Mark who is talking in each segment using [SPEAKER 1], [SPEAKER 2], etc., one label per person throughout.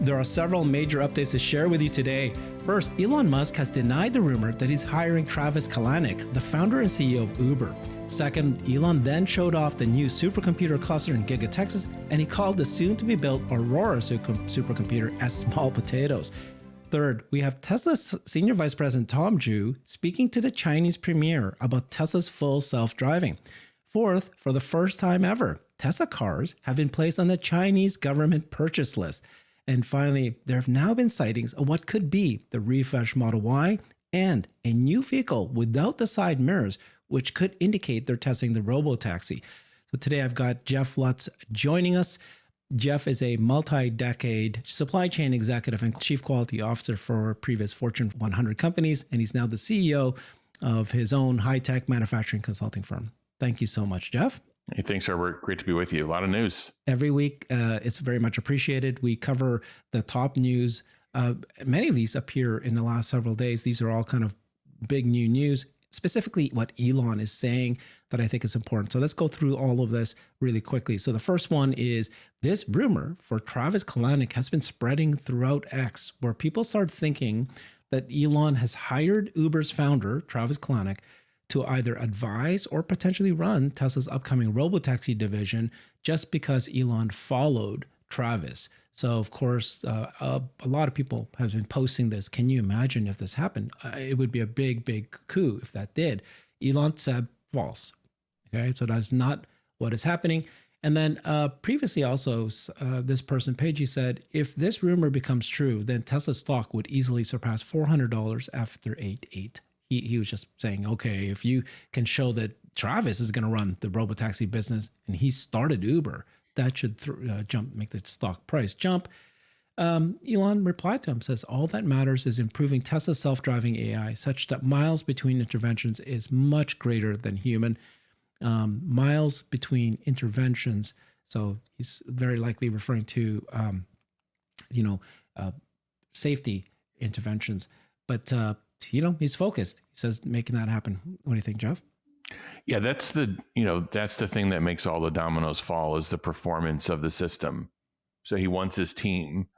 [SPEAKER 1] There are several major updates to share with you today. First, Elon Musk has denied the rumor that he's hiring Travis Kalanick, the founder and CEO of Uber. Second, Elon then showed off the new supercomputer cluster in Giga, Texas, and he called the soon-to-be-built Aurora supercomputer as small potatoes. Third, we have Tesla's Senior Vice President Tom Zhu speaking to the Chinese premier about Tesla's full self-driving. Fourth, for the first time ever, Tesla cars have been placed on the Chinese government purchase list. And finally, there have now been sightings of what could be the refreshed Model Y and a new vehicle without the side mirrors, which could indicate they're testing the robo-taxi. So today I've got Jeff Lutz joining us. Jeff is a multi-decade supply chain executive and chief quality officer for previous Fortune 100 companies, and he's now the CEO of his own high-tech manufacturing consulting firm. Thank you so much, Jeff.
[SPEAKER 2] Hey, thanks, Herbert. Great to be with you. A lot of news.
[SPEAKER 1] Every week, it's very much appreciated. We cover the top news. Many of these appear in the last several days. These are all kind of big new news, specifically what Elon is saying that I think is important. So let's go through all of this really quickly. So the first one is this rumor for Travis Kalanick has been spreading throughout X, where people start thinking that Elon has hired Uber's founder, Travis Kalanick, to either advise or potentially run Tesla's upcoming robotaxi division just because Elon followed Travis. So, of course, a lot of people have been posting this. Can you imagine if this happened? It would be a big, big coup if that did. Elon said false. Okay, so that's not what is happening. And then previously also, this person, Pagey, said, if this rumor becomes true, then Tesla stock would easily surpass $400 after 8/8. He was just saying, okay, if you can show that Travis is going to run the robotaxi business and he started Uber, that should make the stock price jump. Elon replied to him, says, all that matters is improving Tesla's self-driving AI such that miles between interventions is much greater than human. Miles between interventions. So he's very likely referring to, safety interventions. But he's focused. He says making that happen. What do you think, Jeff?
[SPEAKER 2] Yeah, that's the thing that makes all the dominoes fall is the performance of the system. So he wants his team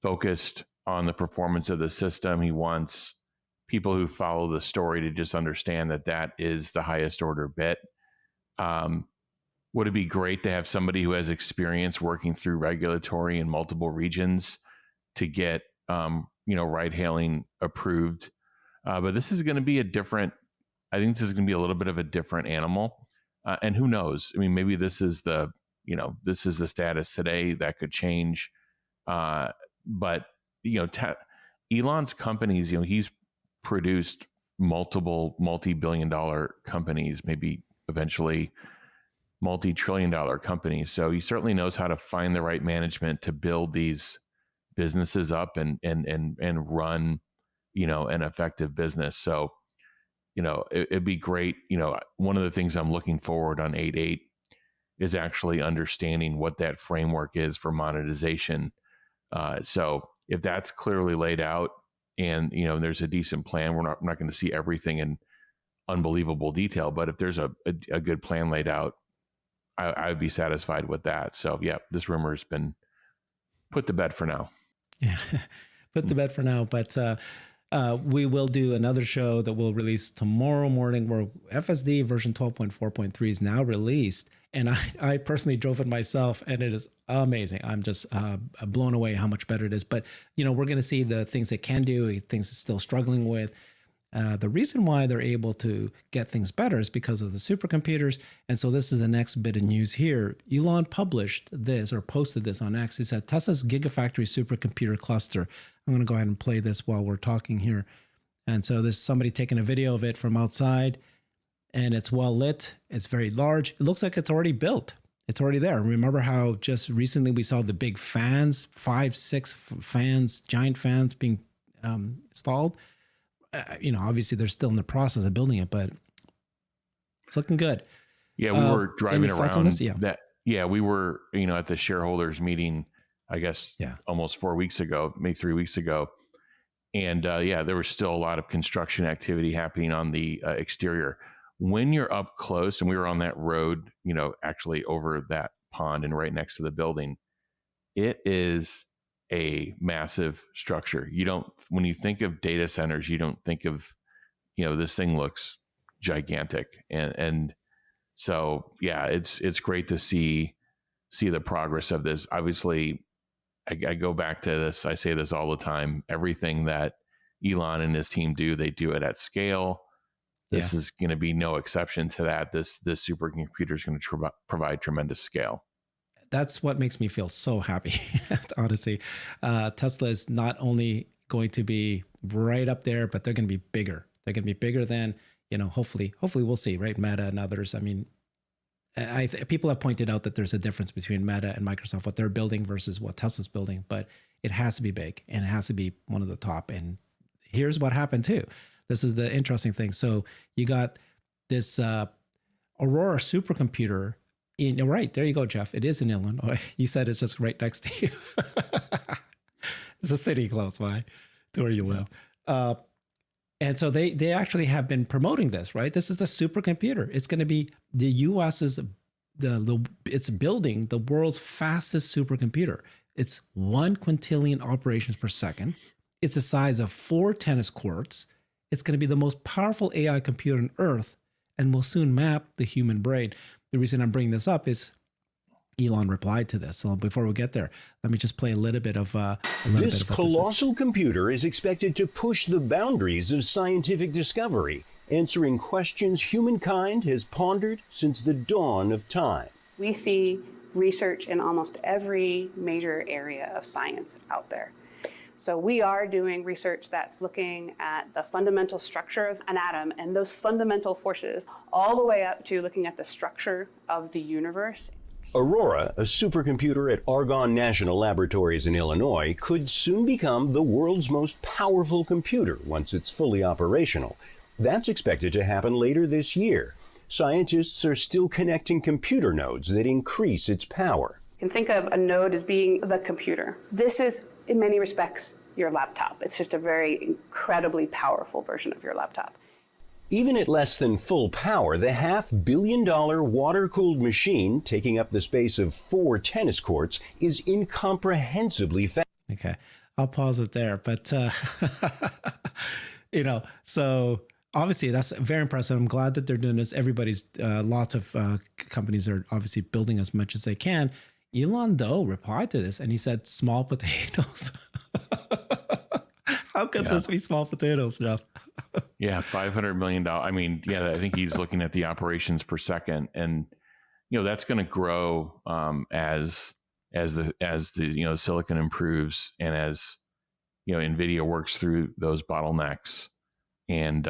[SPEAKER 2] focused on the performance of the system. He wants people who follow the story to just understand that that is the highest order bit. Would it be great to have somebody who has experience working through regulatory in multiple regions to get ride hailing approved? But this is going to be I think this is going to be a little bit of a different animal. And who knows? I mean, maybe this is the status today. That could change. But Elon's companies, he's produced multiple multi-billion-dollar companies, maybe eventually multi-trillion-dollar companies. So he certainly knows how to find the right management to build these businesses up and run an effective business. So, it'd be great. One of the things I'm looking forward on 8/8 is actually understanding what that framework is for monetization. So if that's clearly laid out and, there's a decent plan, we're not going to see everything in unbelievable detail, but if there's a good plan laid out, I would be satisfied with that. So yeah, this rumor has been put to bed for now.
[SPEAKER 1] Yeah, put to bed for now. But we will do another show that we'll release tomorrow morning where FSD version 12.4.3 is now released. And I personally drove it myself and it is amazing. I'm just blown away how much better it is. But, we're going to see the things it can do, things it's still struggling with. The reason why they're able to get things better is because of the supercomputers. And so this is the next bit of news here. Elon published this or posted this on X. He said, Tesla's Gigafactory supercomputer cluster. I'm going to go ahead and play this while we're talking here. And so there's somebody taking a video of it from outside and it's well lit. It's very large. It looks like it's already built. It's already there. Remember how just recently we saw the big fans, 5-6 fans, giant fans being installed? Obviously they're still in the process of building it, but it's looking good.
[SPEAKER 2] Yeah, we were driving around
[SPEAKER 1] that.
[SPEAKER 2] Yeah, we were, at the shareholders meeting, I guess, almost 4 weeks ago, maybe 3 weeks ago. And there was still a lot of construction activity happening on the exterior. When you're up close, and we were on that road, actually over that pond and right next to the building, it is a massive structure. You don't, when you think of data centers, you don't think of, this thing looks gigantic. And so, yeah, it's great to see the progress of this. Obviously, I go back to this. I say this all the time. Everything that Elon and his team do, they do it at scale. This is going to be no exception to that. This supercomputer is going to provide tremendous scale.
[SPEAKER 1] That's what makes me feel so happy. Honestly, Tesla is not only going to be right up there, but they're going to be bigger. They're going to be bigger than, hopefully we'll see, right? Meta and others. I mean, people have pointed out that there's a difference between Meta and Microsoft, what they're building versus what Tesla's building, but it has to be big and it has to be one of the top. And here's what happened too. This is the interesting thing. So you got this Aurora supercomputer right there. You go, Jeff. It is in Illinois. You said it's just right next to you. It's a city close by to where you live. And so they actually have been promoting this, right? This is the supercomputer. It's going to be the U.S.'s it's building the world's fastest supercomputer. It's 1 quintillion operations per second. It's the size of 4 tennis courts. It's going to be the most powerful AI computer on Earth and will soon map the human brain. The reason I'm bringing this up is Elon replied to this. So before we get there, let me just play a little bit of
[SPEAKER 3] this colossal computer is expected to push the boundaries of scientific discovery, answering questions humankind has pondered since the dawn of time.
[SPEAKER 4] We see research in almost every major area of science out there. So we are doing research that's looking at the fundamental structure of an atom and those fundamental forces, all the way up to looking at the structure of the universe.
[SPEAKER 3] Aurora, a supercomputer at Argonne National Laboratories in Illinois, could soon become the world's most powerful computer once it's fully operational. That's expected to happen later this year. Scientists are still connecting computer nodes that increase its power.
[SPEAKER 4] You can think of a node as being the computer. This is, in many respects, your laptop. It's just a very incredibly powerful version of your laptop.
[SPEAKER 3] Even at less than full power, the $500 million water-cooled machine, taking up the space of 4 tennis courts, is incomprehensibly fast.
[SPEAKER 1] Okay, I'll pause it there. But, so obviously that's very impressive. I'm glad that they're doing this. Everybody's, lots of companies are obviously building as much as they can. Elon, though, replied to this and he said, small potatoes. How could this be small potatoes, Jeff?
[SPEAKER 2] Yeah, $500 million. I mean, yeah, I think he's looking at the operations per second, and that's going to grow as the silicon improves and as NVIDIA works through those bottlenecks. And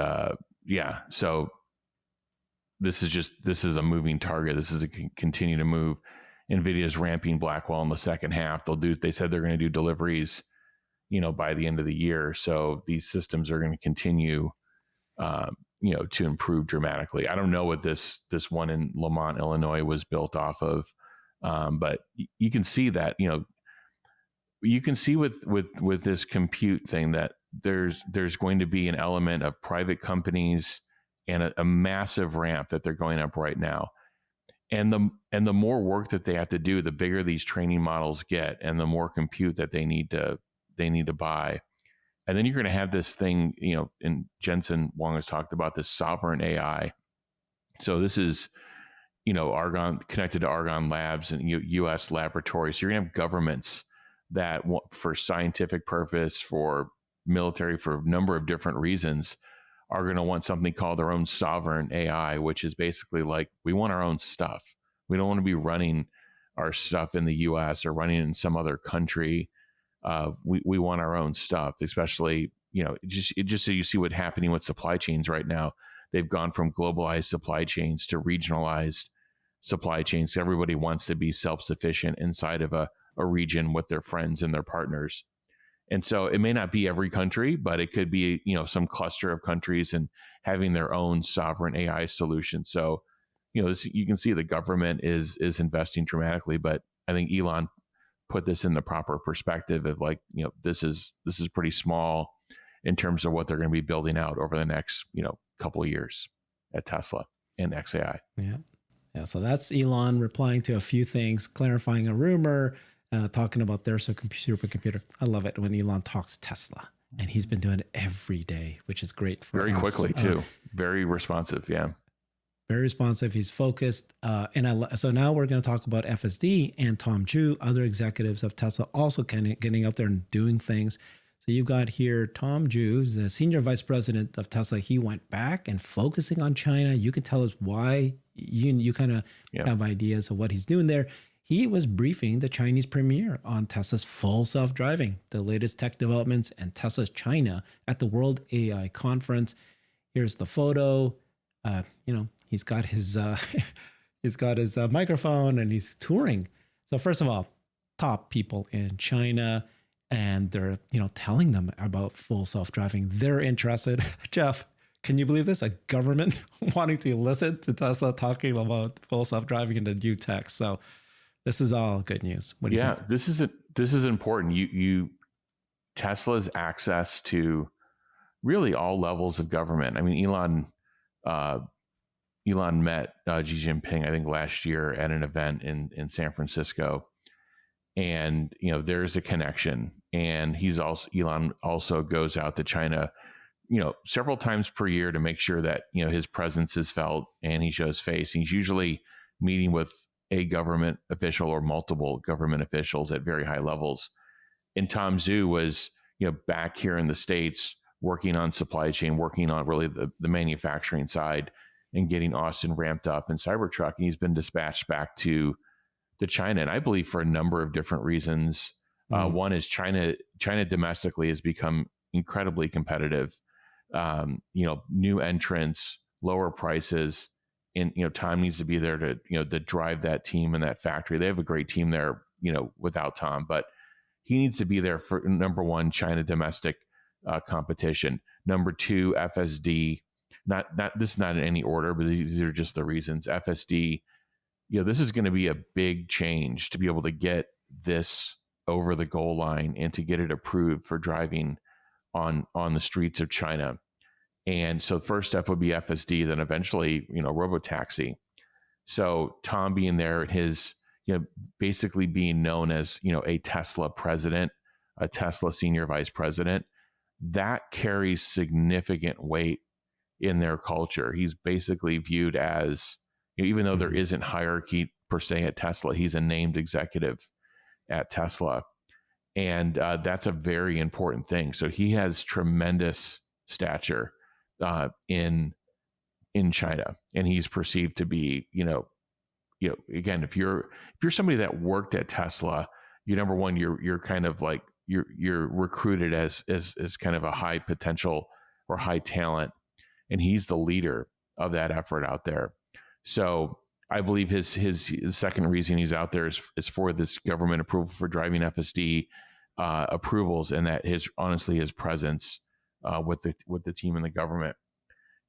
[SPEAKER 2] so this is a moving target. This is a continue to move. NVIDIA's ramping Blackwell in the second half. They said they're going to do deliveries by the end of the year. So these systems are going to continue, to improve dramatically. I don't know what this one in Lamont, Illinois was built off of. But you can see that, you can see with this compute thing that there's going to be an element of private companies and a massive ramp that they're going up right now. And the more work that they have to do, the bigger these training models get and the more compute that they need to buy. And then you're going to have this thing, and Jensen Huang has talked about this sovereign AI. So this is, Argonne, connected to Argonne Labs and U.S. laboratories. So you're going to have governments that, for scientific purpose, for military, for a number of different reasons, are going to want something called their own sovereign AI, which is basically like, we want our own stuff. We don't want to be running our stuff in the U.S. or running in some other country. We want our own stuff, especially, just so you see what's happening with supply chains right now. They've gone from globalized supply chains to regionalized supply chains. Everybody wants to be self-sufficient inside of a region with their friends and their partners. And so it may not be every country, but it could be, some cluster of countries and having their own sovereign AI solution. So, you can see the government is investing dramatically, but I think Elon put this in the proper perspective of like, this is pretty small in terms of what they're going to be building out over the next, couple of years at Tesla and XAI.
[SPEAKER 1] Yeah. So that's Elon replying to a few things, clarifying a rumor, talking about their supercomputer. I love it when Elon talks Tesla, and he's been doing it every day, which is great for
[SPEAKER 2] very
[SPEAKER 1] us.
[SPEAKER 2] quickly too. Very responsive. Yeah.
[SPEAKER 1] Very responsive. He's focused. So now we're going to talk about FSD and Tom Zhu, other executives of Tesla, also getting out there and doing things. So you've got here Tom Zhu, the senior vice president of Tesla. He went back and focusing on China. You can tell us why. You kind of have ideas of what he's doing there. He was briefing the Chinese premier on Tesla's full self-driving, the latest tech developments, and Tesla's China at the World AI Conference. Here's the photo. He's got his microphone and he's touring. So first of all, top people in China, and they're telling them about full self-driving. They're interested. Jeff, can you believe this? A government wanting to listen to Tesla talking about full self-driving and the new tech. So this is all good news. What do you think?
[SPEAKER 2] This is important. Tesla's access to really all levels of government. I mean, Elon met Xi Jinping, I think, last year at an event in San Francisco, and there's a connection. And Elon also goes out to China, several times per year to make sure that his presence is felt and he shows face. He's usually meeting with a government official or multiple government officials at very high levels. And Tom Zhu was back here in the States working on supply chain, working on really the manufacturing side, and getting Austin ramped up in Cybertruck. And he's been dispatched back to China, and I believe for a number of different reasons. One is China domestically has become incredibly competitive. New entrants, lower prices, and Tom needs to be there to drive that team and that factory. They have a great team there, without Tom, but he needs to be there for number one, China domestic competition. Number two, FSD. This is not in any order, but these are just the reasons. FSD, this is going to be a big change to be able to get this over the goal line and to get it approved for driving on the streets of China. And so the first step would be FSD, then eventually, robotaxi. So Tom being there, his, basically being known as, a Tesla president, a Tesla senior vice president, that carries significant weight in their culture. He's basically viewed as, even though there isn't hierarchy per se at Tesla, he's a named executive at Tesla. And that's a very important thing. So he has tremendous stature in China, and he's perceived to be, again, if you're somebody that worked at Tesla, number one, you're kind of like you're recruited as kind of a high potential or high talent, and he's the leader of that effort out there. So I believe his second reason he's out there is for this government approval for driving FSD approvals, and that his presence with the team and the government.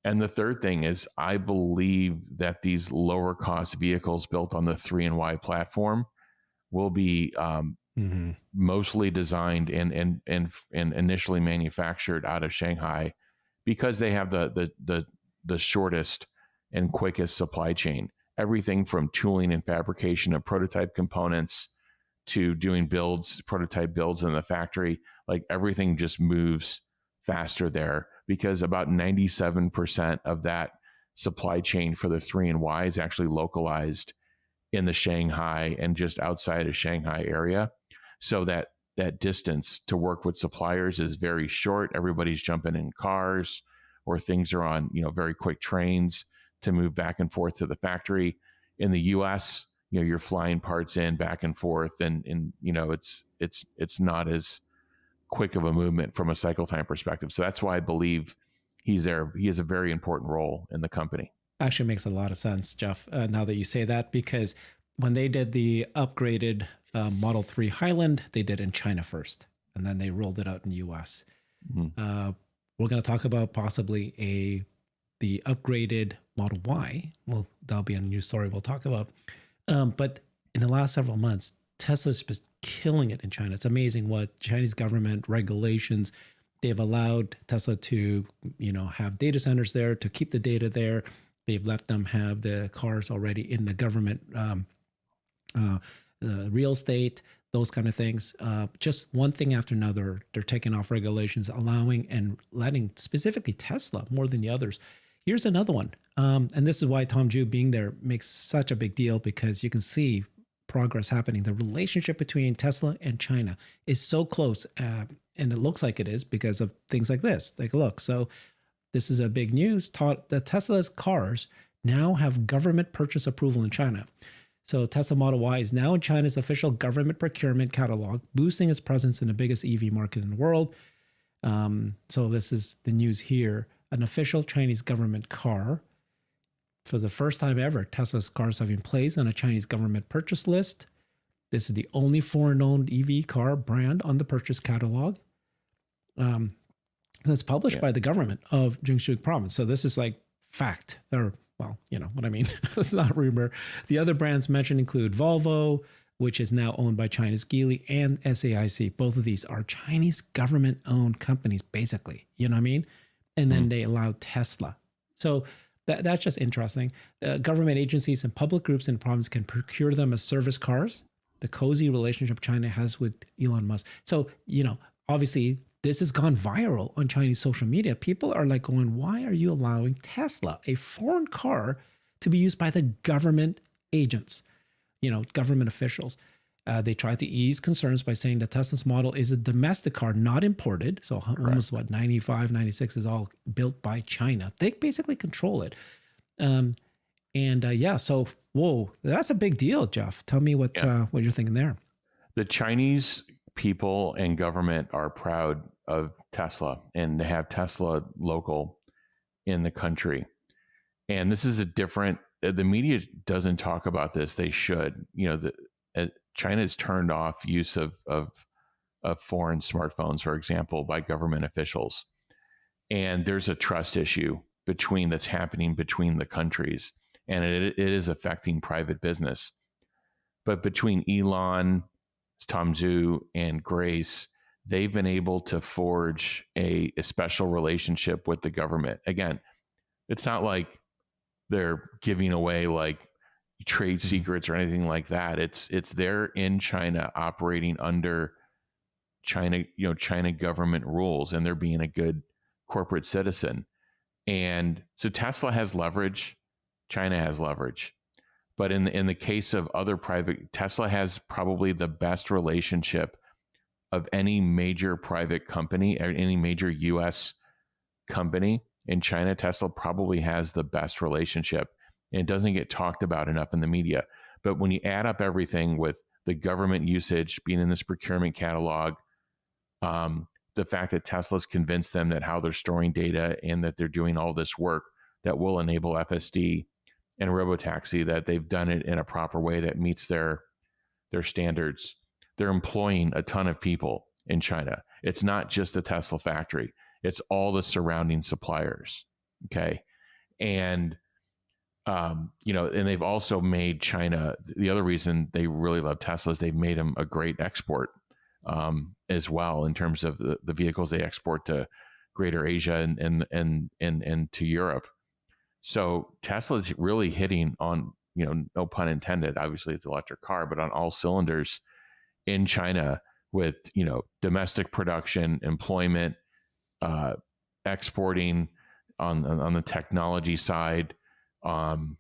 [SPEAKER 2] And the third thing is, I believe that these lower cost vehicles built on the 3Y platform will be mostly designed and initially manufactured out of Shanghai, because they have the shortest and quickest supply chain. Everything from tooling and fabrication of prototype components to doing prototype builds in the factory, like everything just moves faster there, because about 97% of that supply chain for the 3Y is actually localized in the Shanghai and just outside of Shanghai area. So that distance to work with suppliers is very short. Everybody's jumping in cars, or things are on, very quick trains to move back and forth to the factory. In the US, you're flying parts in back and forth, and it's not as quick of a movement from a cycle time perspective. So that's why I believe he's there. He has a very important role in the company.
[SPEAKER 1] Actually makes a lot of sense, Jeff, now that you say that, because when they did the upgraded Model 3 Highland, they did in China first, and then they rolled it out in the US. We're going to talk about possibly the upgraded Model Y. Well, that'll be a new story we'll talk about. But in the last several months, Tesla's been killing it in China. It's amazing what Chinese government regulations, they've allowed Tesla to, have data centers there, to keep the data there. They've let them have the cars already in the government real estate. those kind of things. Just one thing after another, they're taking off regulations, allowing and letting specifically Tesla more than the others. Here's another one. And this is why Tom Zhu being there makes such a big deal, because you can see progress happening. The relationship between Tesla and China is so close. And it looks like it is because of things like this. Take a look. So this is a big news. The Tesla's cars now have government purchase approval in China. So Tesla Model Y is now in China's official government procurement catalog, boosting its presence in the biggest EV market in the world. So this is the news here. An official Chinese government car. For the first time ever, Tesla's cars have been placed on a Chinese government purchase list. This is the only foreign-owned EV car brand on the purchase catalog. It's published by the government of Jiangsu province. So this is like fact, or well, you know what I mean. It's not rumor. The other brands mentioned include Volvo, which is now owned by China's Geely, and SAIC. Both of these are Chinese government-owned companies, basically. You know what I mean? And then they allowed Tesla. So that's just interesting. Government agencies and public groups in the province can procure them as service cars. The cozy relationship China has with Elon Musk. So, you know, obviously this has gone viral on Chinese social media. People are like going, why are you allowing Tesla, a foreign car, to be used by the government agents, you know, government officials? They tried to ease concerns by saying that Tesla's model is a domestic car, not imported. So almost 95, 96 is all built by China. They basically control it. So, whoa, that's a big deal, Jeff. Tell me what you're thinking there.
[SPEAKER 2] The Chinese people and government are proud of Tesla and to have Tesla local in the country. And this is the media doesn't talk about this. They should. You know, China has turned off use of foreign smartphones, for example, by government officials. And there's a trust issue that's happening between the countries, and it is affecting private business. But between Elon, Tom Zhu, and Grace, they've been able to forge a special relationship with the government. Again, it's not like they're giving away like trade secrets or anything like that. It's they're in China operating under China government rules, and they're being a good corporate citizen. And so Tesla has leverage, China has leverage. But in the case of other Tesla has probably the best relationship of any major private company or any major US company in China. Tesla probably has the best relationship, and it doesn't get talked about enough in the media. But when you add up everything with the government usage being in this procurement catalog, the fact that Tesla's convinced them that how they're storing data and that they're doing all this work that will enable FSD and robotaxi, that they've done it in a proper way that meets their standards. They're employing a ton of people in China. It's not just a Tesla factory. It's all the surrounding suppliers. Okay. And, and they've also made China, the other reason they really love Tesla is they've made them a great export as well, in terms of the vehicles they export to Greater Asia and to Europe. So Tesla's really hitting on, no pun intended, obviously it's an electric car, but on all cylinders in China with, domestic production, employment, exporting on the technology side, and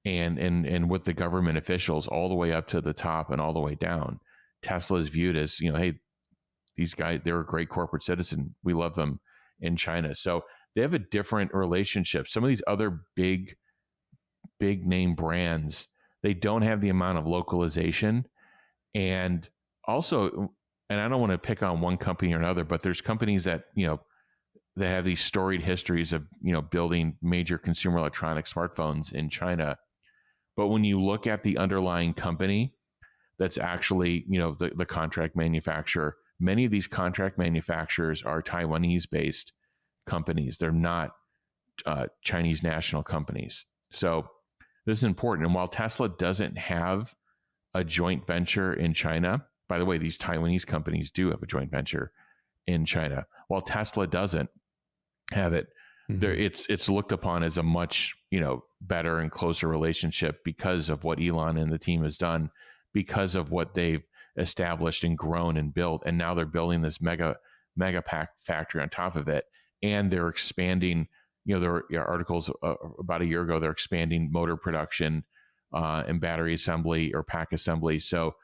[SPEAKER 2] with the government officials all the way up to the top and all the way down. Tesla is viewed as, hey, these guys, they're a great corporate citizen. We love them in China. So they have a different relationship. Some of these other big name brands, they don't have the amount of localization. And also, and I don't want to pick on one company or another, but there's companies that, they have these storied histories of, building major consumer electronic smartphones in China. But when you look at the underlying company that's actually, the contract manufacturer, many of these contract manufacturers are Taiwanese-based companies. They're not Chinese national companies. So this is important. And while Tesla doesn't have a joint venture in China, by the way, these Taiwanese companies do have a joint venture in China. While Tesla doesn't have it, it's looked upon as a much, better and closer relationship because of what Elon and the team has done, because of what they've established and grown and built, and now they're building this mega pack factory on top of it, and they're expanding. There were articles about a year ago. They're expanding motor production and battery assembly or pack assembly. So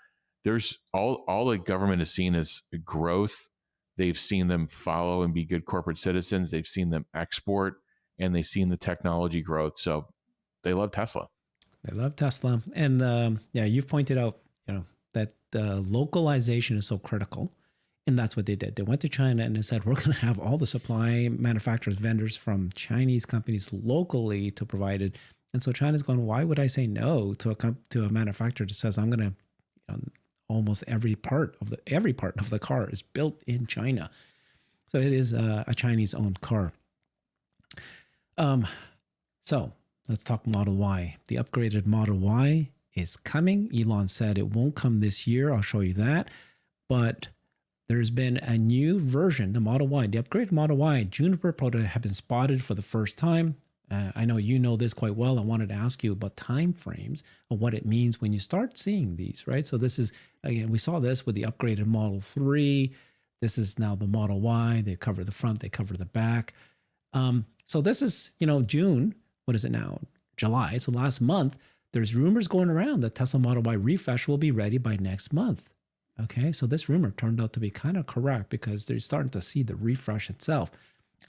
[SPEAKER 2] there's all the government has seen is growth. They've seen them follow and be good corporate citizens. They've seen them export, and they've seen the technology growth. So they love Tesla.
[SPEAKER 1] They love Tesla. And you've pointed out, that localization is so critical. And that's what they did. They went to China and they said, we're going to have all the supply manufacturers, vendors from Chinese companies locally to provide it. And so China's going, why would I say no to a manufacturer that says I'm going to, almost every part of the car is built in China. So it is a Chinese owned car. So let's talk Model Y. The upgraded Model Y is coming. Elon said it won't come this year. I'll show you that. But there's been a new version, the Model Y, the upgraded Model Y. Juniper prototype have been spotted for the first time. I know you know this quite well. I wanted to ask you about time frames of what it means when you start seeing these, right? So this is, again, we saw this with the upgraded Model 3. This is now the Model Y. They cover the front, they cover the back. So this is, June. What is it now? July. So last month, there's rumors going around that Tesla Model Y refresh will be ready by next month. Okay, so this rumor turned out to be kind of correct because they're starting to see the refresh itself.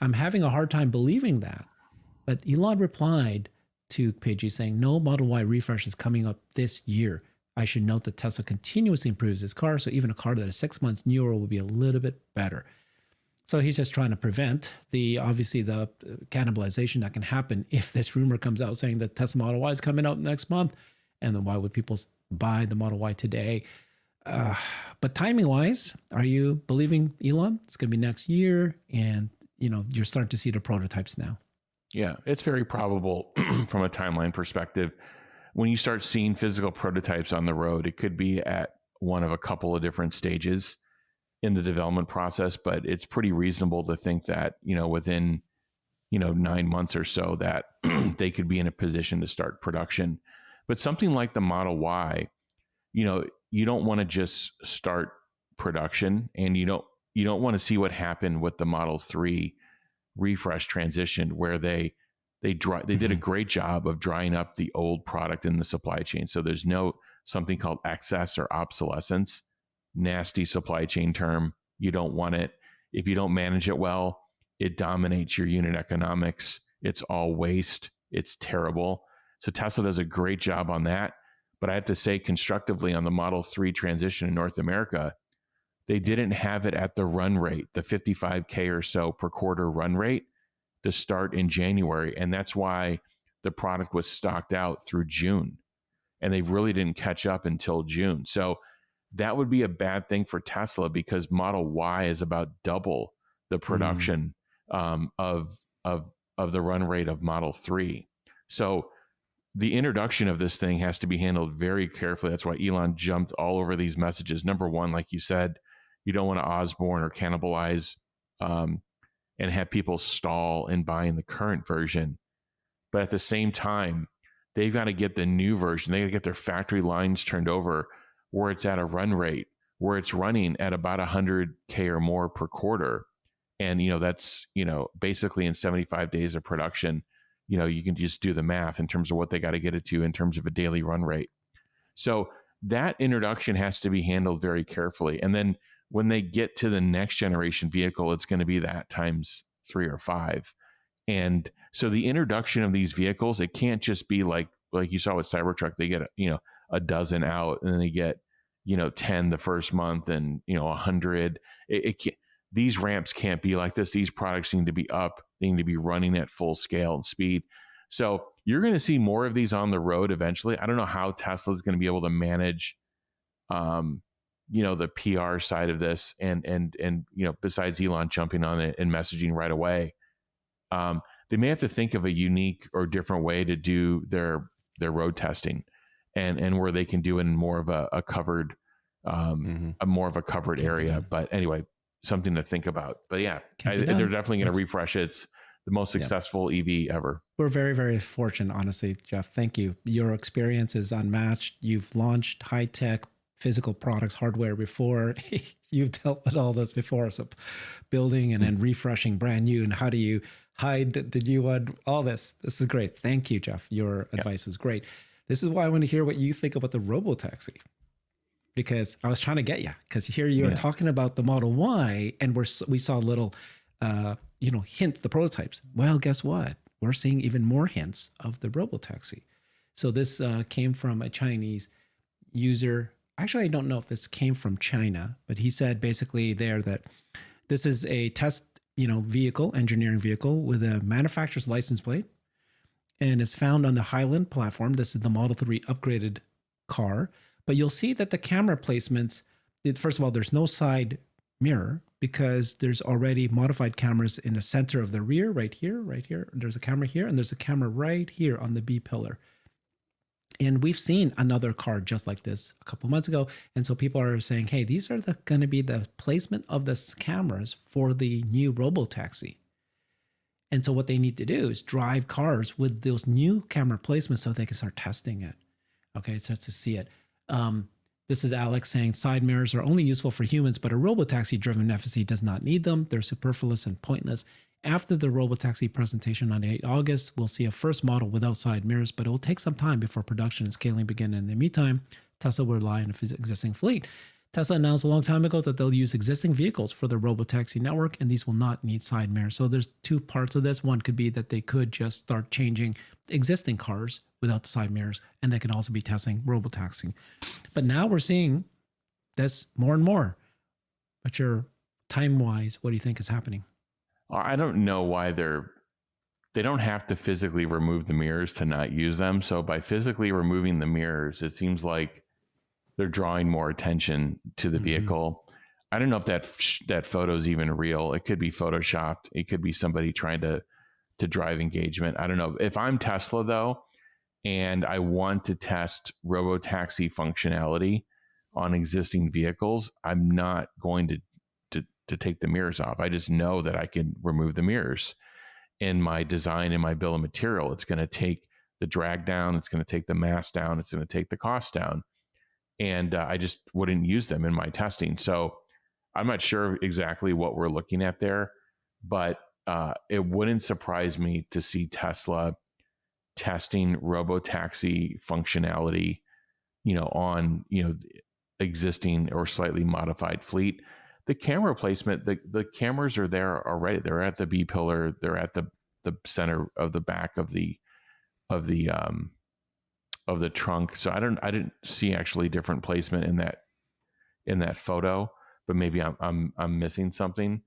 [SPEAKER 1] I'm having a hard time believing that. But Elon replied to Pidgey saying, no Model Y refresh is coming up this year. I should note that Tesla continuously improves its car, so even a car that is 6 months newer will be a little bit better. So he's just trying to prevent the cannibalization that can happen if this rumor comes out saying that Tesla Model Y is coming out next month. And then why would people buy the Model Y today? But timing wise, are you believing Elon? It's going to be next year. And, you're starting to see the prototypes now.
[SPEAKER 2] Yeah, it's very probable from a timeline perspective. When you start seeing physical prototypes on the road, it could be at one of a couple of different stages in the development process, but it's pretty reasonable to think that, within, 9 months or so that they could be in a position to start production. But something like the Model Y, you don't want to just start production, and you don't want to see what happened with the Model 3 refresh transition, where they did a great job of drying up the old product in the supply chain. So there's no something called excess or obsolescence. Nasty supply chain term. You don't want it. If you don't manage it well, it dominates your unit economics. It's all waste. It's terrible. So Tesla does a great job on that. But I have to say, constructively, on the Model 3 transition in North America, they didn't have it at the run rate, the 55K or so per quarter run rate to start in January. And that's why the product was stocked out through June. And they really didn't catch up until June. So that would be a bad thing for Tesla, because Model Y is about double the production of the run rate of Model 3. So the introduction of this thing has to be handled very carefully. That's why Elon jumped all over these messages. Number one, like you said, you don't want to Osborne or cannibalize and have people stall in buying the current version. But at the same time, they've got to get the new version. They got to get their factory lines turned over where it's at a run rate, where it's running at about 100K or more per quarter. And, that's, basically in 75 days of production, you can just do the math in terms of what they got to get it to in terms of a daily run rate. So that introduction has to be handled very carefully. And then when they get to the next generation vehicle, it's going to be that times 3 or 5. And so the introduction of these vehicles, it can't just be like you saw with Cybertruck. They get, a dozen out, and then they get, 10 the first month, and, 100. It can't, these ramps can't be like this. These products need to be up. They need to be running at full scale and speed. So you're going to see more of these on the road eventually. I don't know how Tesla is going to be able to manage, the PR side of this, and besides Elon jumping on it and messaging right away, they may have to think of a unique or different way to do their road testing, and where they can do it in more of a covered, area. But anyway, something to think about. But yeah, they're definitely going to refresh it. It's the most successful EV ever.
[SPEAKER 1] We're very, very fortunate, honestly, Jeff. Thank you. Your experience is unmatched. You've launched high-tech, physical products, hardware before. You've dealt with all this before. So building and then refreshing brand new, and how do you hide the new one? All this. This is great. Thank you, Jeff. Your advice was great. This is why I want to hear what you think about the robotaxi. Because I was trying to get you, because here you are talking about the Model Y, and we saw a little, hint, the prototypes. Well, guess what? We're seeing even more hints of the robotaxi. So this came from a Chinese user. Actually, I don't know if this came from China, but he said basically there that this is a test, engineering vehicle with a manufacturer's license plate, and is found on the Highland platform. This is the Model 3 upgraded car. But you'll see that the camera placements, first of all, there's no side mirror because there's already modified cameras in the center of the rear, right here. There's a camera here, and there's a camera right here on the B pillar. And we've seen another car just like this a couple months ago. And so people are saying, hey, these are going to be the placement of the cameras for the new robotaxi. And so what they need to do is drive cars with those new camera placements so they can start testing it. Okay, so to see it. This is Alex saying side mirrors are only useful for humans, but a robotaxi driven FSD does not need them. They're superfluous and pointless. After the robotaxi presentation on 8 August, we'll see a first model without side mirrors, but it will take some time before production and scaling begin. In the meantime, Tesla will rely on its existing fleet. Tesla announced a long time ago that they'll use existing vehicles for the robotaxi network, and these will not need side mirrors. So there's two parts of this. One could be that they could just start changing existing cars without the side mirrors, and they can also be testing robotaxi. But now we're seeing this more and more. But your time-wise, what do you think is happening?
[SPEAKER 2] I don't know why they don't have to physically remove the mirrors to not use them. So by physically removing the mirrors, it seems like they're drawing more attention to the vehicle. I don't know if that photo is even real. It could be photoshopped. It could be somebody trying to drive engagement. I don't know. If I'm Tesla though, and I want to test robotaxi functionality on existing vehicles, I'm not going to take the mirrors off. I just know that I can remove the mirrors in my design, in my bill of material. It's going to take the drag down. It's going to take the mass down. It's going to take the cost down. And I just wouldn't use them in my testing. So I'm not sure exactly what we're looking at there, but it wouldn't surprise me to see Tesla testing robotaxi functionality, on, existing or slightly modified fleet. The camera placement, the cameras are there already. They're at the B pillar. They're at the center of the back of the trunk. So I didn't see actually different placement in that photo, but maybe I'm missing something.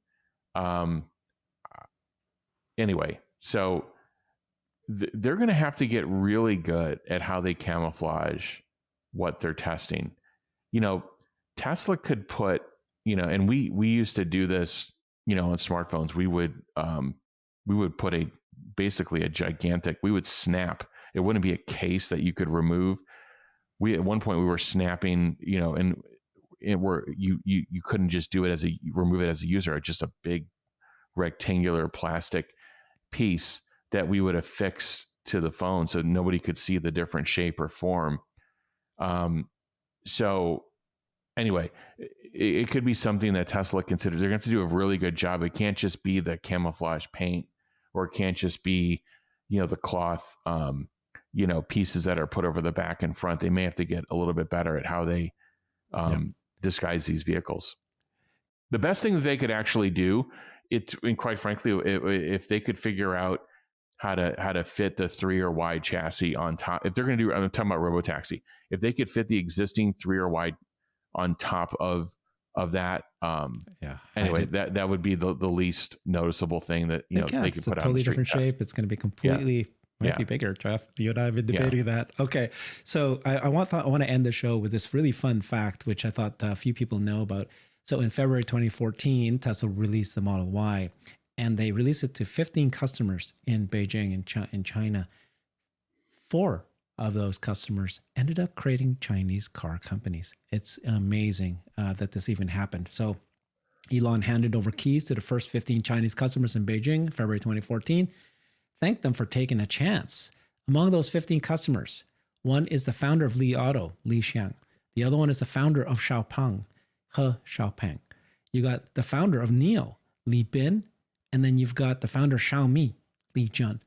[SPEAKER 2] Anyway, so they're going to have to get really good at how they camouflage what they're testing. Tesla could put, and we used to do this, on smartphones. We would put basically a gigantic, we would snap. It wouldn't be a case that you could remove. At one point we were snapping, and where you couldn't just do it remove it as a user. Just a big rectangular plastic piece that we would affix to the phone so nobody could see the different shape or form. So anyway, it could be something that Tesla considers. They're going to have to do a really good job. It can't just be the camouflage paint, or it can't just be, the cloth, pieces that are put over the back and front. They may have to get a little bit better at how they disguise these vehicles. The best thing that they could actually do, and quite frankly, if they could figure out how to fit the 3-or wide chassis on top, if they're going to do, I'm talking about robotaxi, if they could fit the existing 3-or wide on top of that, anyway, that would be the least noticeable thing that they could
[SPEAKER 1] it's
[SPEAKER 2] put
[SPEAKER 1] a
[SPEAKER 2] out.
[SPEAKER 1] Totally different shape. It's going to be completely might be bigger, Jeff. You and I have been debating that. Okay, so I want to end the show with this really fun fact, which I thought a few people know about. So in February 2014, Tesla released the Model Y, and they released it to 15 customers in Beijing in China. 4 of those customers ended up creating Chinese car companies. It's amazing that this even happened. So Elon handed over keys to the first 15 Chinese customers in Beijing, February 2014, thanked them for taking a chance. Among those 15 customers, one is the founder of Li Auto, Li Xiang. The other one is the founder of Xiaopeng, He Xiaopeng. You got the founder of NIO, Li Bin, and then you've got the founder of Xiaomi, Li Jun.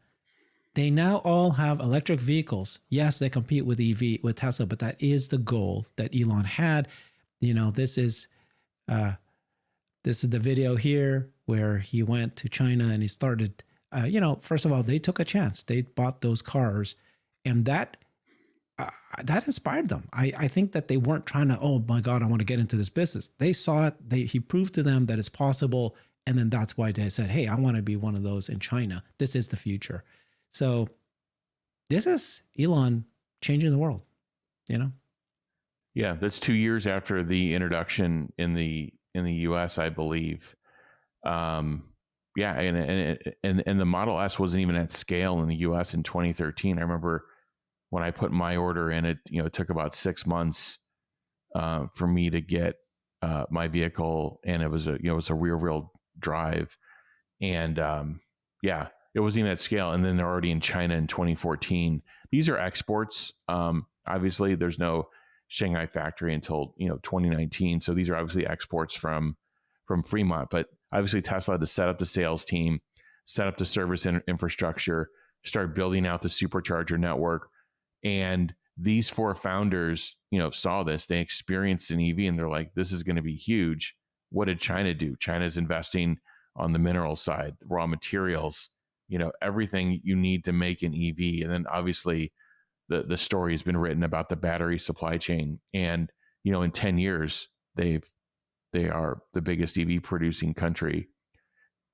[SPEAKER 1] They now all have electric vehicles. Yes, they compete with with Tesla, but that is the goal that Elon had. This is the video here where he went to China and he started. First of all, they took a chance. They bought those cars, and that inspired them. I think that they weren't trying to, oh my God, I want to get into this business. They saw it. He proved to them that it's possible. And then that's why they said, hey, I want to be one of those in China. This is the future. So this is Elon changing the world,
[SPEAKER 2] Yeah, that's 2 years after the introduction in the US, I believe. And the Model S wasn't even at scale in the US in 2013. I remember when I put my order in, it took about 6 months for me to get my vehicle, and it was a rear-wheel drive, and it wasn't even at scale. And then they're already in China in 2014. These are exports. Obviously, there's no Shanghai factory until 2019. So these are obviously exports from Fremont. But obviously, Tesla had to set up the sales team, set up the service infrastructure, start building out the supercharger network. And these 4 founders, saw this. They experienced an EV, and they're like, "This is going to be huge." What did China do? China's investing on the mineral side, raw materials, everything you need to make an EV. And then obviously the story has been written about the battery supply chain. And, in 10 years, they are the biggest EV producing country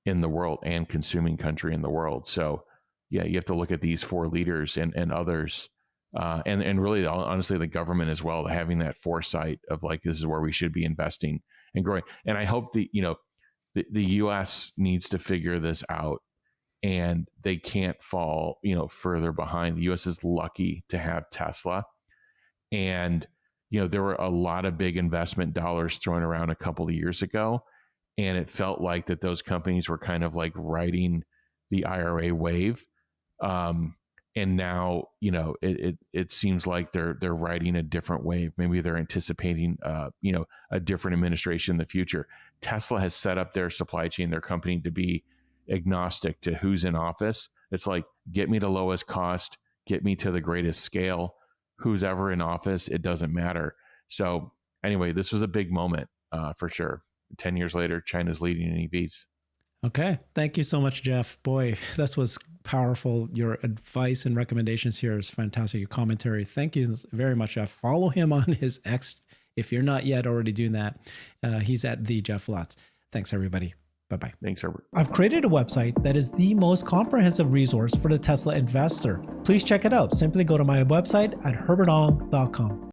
[SPEAKER 2] in the world and consuming country in the world. So yeah, you have to look at these 4 leaders and others. And really, honestly, the government as well, having that foresight of like, this is where we should be investing and growing. And I hope the U.S. needs to figure this out, and they can't fall, further behind. The U.S. is lucky to have Tesla. And, there were a lot of big investment dollars thrown around a couple of years ago. And it felt like that those companies were kind of like riding the IRA wave. And now, it seems like they're riding a different wave. Maybe they're anticipating, a different administration in the future. Tesla has set up their supply chain, their company, to be agnostic to who's in office. It's like, get me to lowest cost, get me to the greatest scale. Who's ever in office, it doesn't matter. So anyway, this was a big moment for sure. 10 years later, China's leading in EVs.
[SPEAKER 1] Okay. Thank you so much, Jeff. Boy, this was powerful. Your advice and recommendations here is fantastic. Your commentary. Thank you very much, Jeff. Follow him on his X if you're not yet already doing that. He's at the Jeff Lutz. Thanks, everybody. Bye-bye.
[SPEAKER 2] Thanks, Herbert.
[SPEAKER 1] I've created a website that is the most comprehensive resource for the Tesla investor. Please check it out. Simply go to my website at herbertong.com.